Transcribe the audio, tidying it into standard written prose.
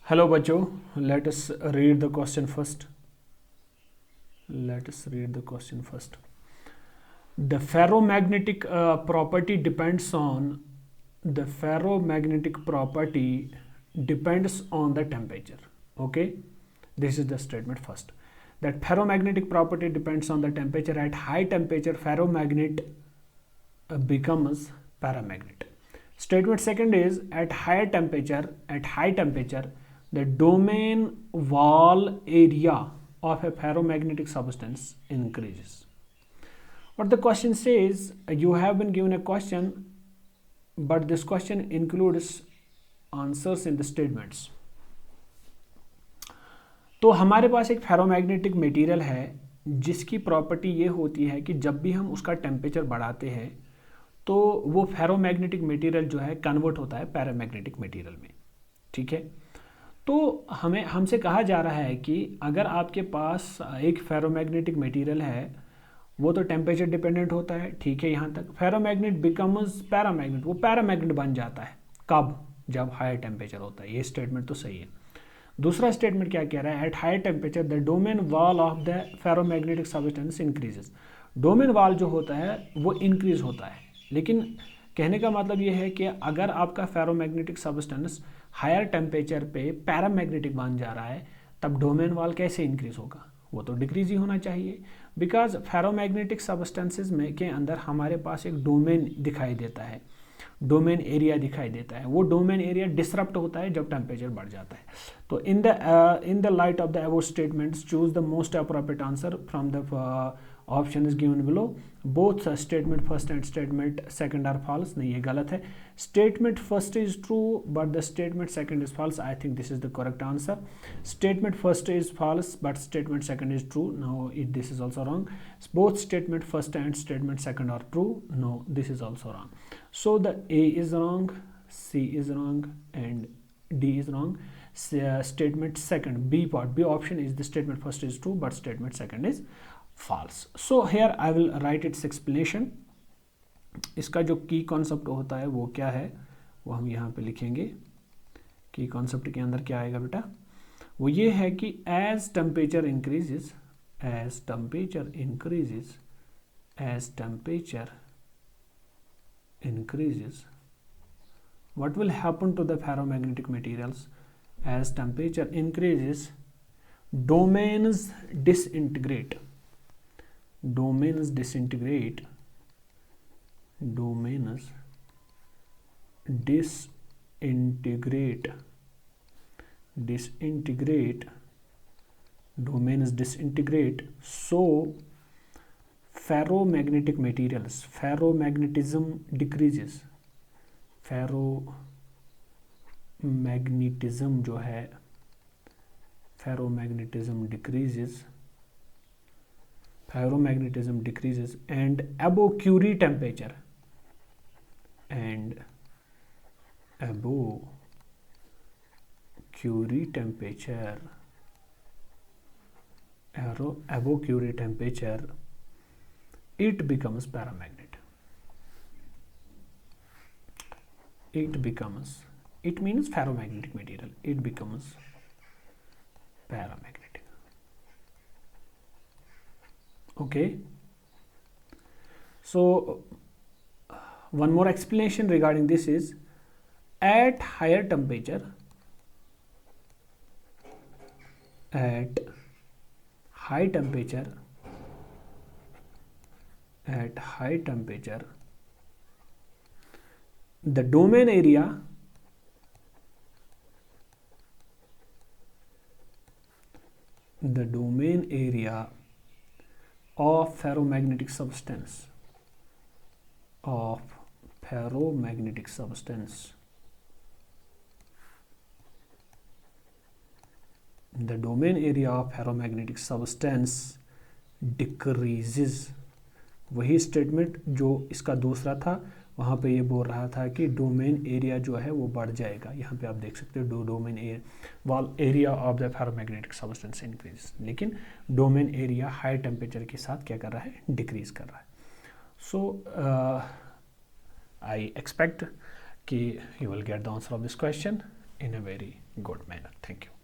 Hello बच्चों, let us read the question first. Let us read the question first. The ferromagnetic property depends on the ferromagnetic property depends on the temperature. Okay, this is the statement first. That ferromagnetic property depends on the temperature. At high temperature, ferromagnet becomes paramagnet. Statement second is at high temperature, the domain wall area of a ferromagnetic substance increases. What the question says, you have been given a question, but this question includes answers in the statements. तो हमारे पास एक ferromagnetic material है जिसकी property ये होती है कि जब भी हम उसका टेम्परेचर बढ़ाते हैं तो वो फेरोमैग्नेटिक मटेरियल जो है कन्वर्ट होता है पैरामैग्नेटिक मटेरियल में। ठीक है, तो हमसे कहा जा रहा है कि अगर आपके पास एक फेरोमैग्नेटिक मटेरियल है वो तो टेम्परेचर डिपेंडेंट होता है। ठीक है, यहाँ तक फेरोमैग्नेट बिकम्स पैरामैग्नेट, वो पैरामैग्नेट बन जाता है कब? जब हाई टेम्परेचर होता है। ये स्टेटमेंट तो सही है। दूसरा स्टेटमेंट क्या कह रहा है? At high temperature the domain wall of the ferromagnetic substance increases. Domain wall जो होता है वो इंक्रीज होता है, लेकिन कहने का मतलब ये है कि अगर आपका फेरोमैग्नेटिक सब्सटेंस हायर टेम्परेचर पे पैरामैग्नेटिक बन जा रहा है तब डोमेन वॉल कैसे इंक्रीज होगा? वो तो डिक्रीज ही होना चाहिए, बिकॉज फेरोमैग्नेटिक सब्सटेंसेस में के अंदर हमारे पास एक डोमेन दिखाई देता है, डोमेन एरिया दिखाई देता है। वो डोमेन एरिया डिसरप्ट होता है जब टेम्परेचर बढ़ जाता है। तो in the light of the above statements choose the most appropriate answer from the option is given below. Both statement first and statement second are false. नहीं, ये गलत है। Statement first is true but the statement second is false. I think this is the correct answer. Statement first is false but statement second is true. No, this is also wrong. Both statement first and statement second are true. No, this is also wrong. So the A is wrong, C is wrong, and D is wrong. Statement second, B part, B option is the statement first is true, but statement second is false. So here I will write its explanation. इसका जो की concept होता है वो क्या है वो हम यहाँ पे लिखेंगे। की कॉन्सेप्ट के अंदर क्या आएगा बेटा? वो ये है कि as temperature increases, as temperature increases, as temperature increases, what will happen to the ferromagnetic materials? As temperature increases, domains disintegrate, domains disintegrate, domains disintegrate, disintegrate, domains disintegrate. So ferromagnetic materials, ferromagnetism decreases, ferromagnetism जो है ferromagnetism decreases, ferromagnetism decreases and above Curie temperature, and above Curie temperature, above Curie temperature it becomes paramagnet. It becomes, it means ferromagnetic material, it becomes paramagnetic. Okay, so one more explanation regarding this is at higher temperature, at high temperature, at high temperature the domain area of ferromagnetic substance, of ferromagnetic substance, the domain area of ferromagnetic substance decreases. वही statement जो इसका दूसरा था वहाँ पे ये बोल रहा था कि डोमेन एरिया जो है वो बढ़ जाएगा। यहाँ पे आप देख सकते हो domain wall area of the ferromagnetic substance increase, लेकिन डोमेन एरिया हाई टेम्परेचर के साथ क्या कर रहा है? डिक्रीज कर रहा है। सो आई एक्सपेक्ट कि you will get the answer of this question. in a very good manner. Thank you.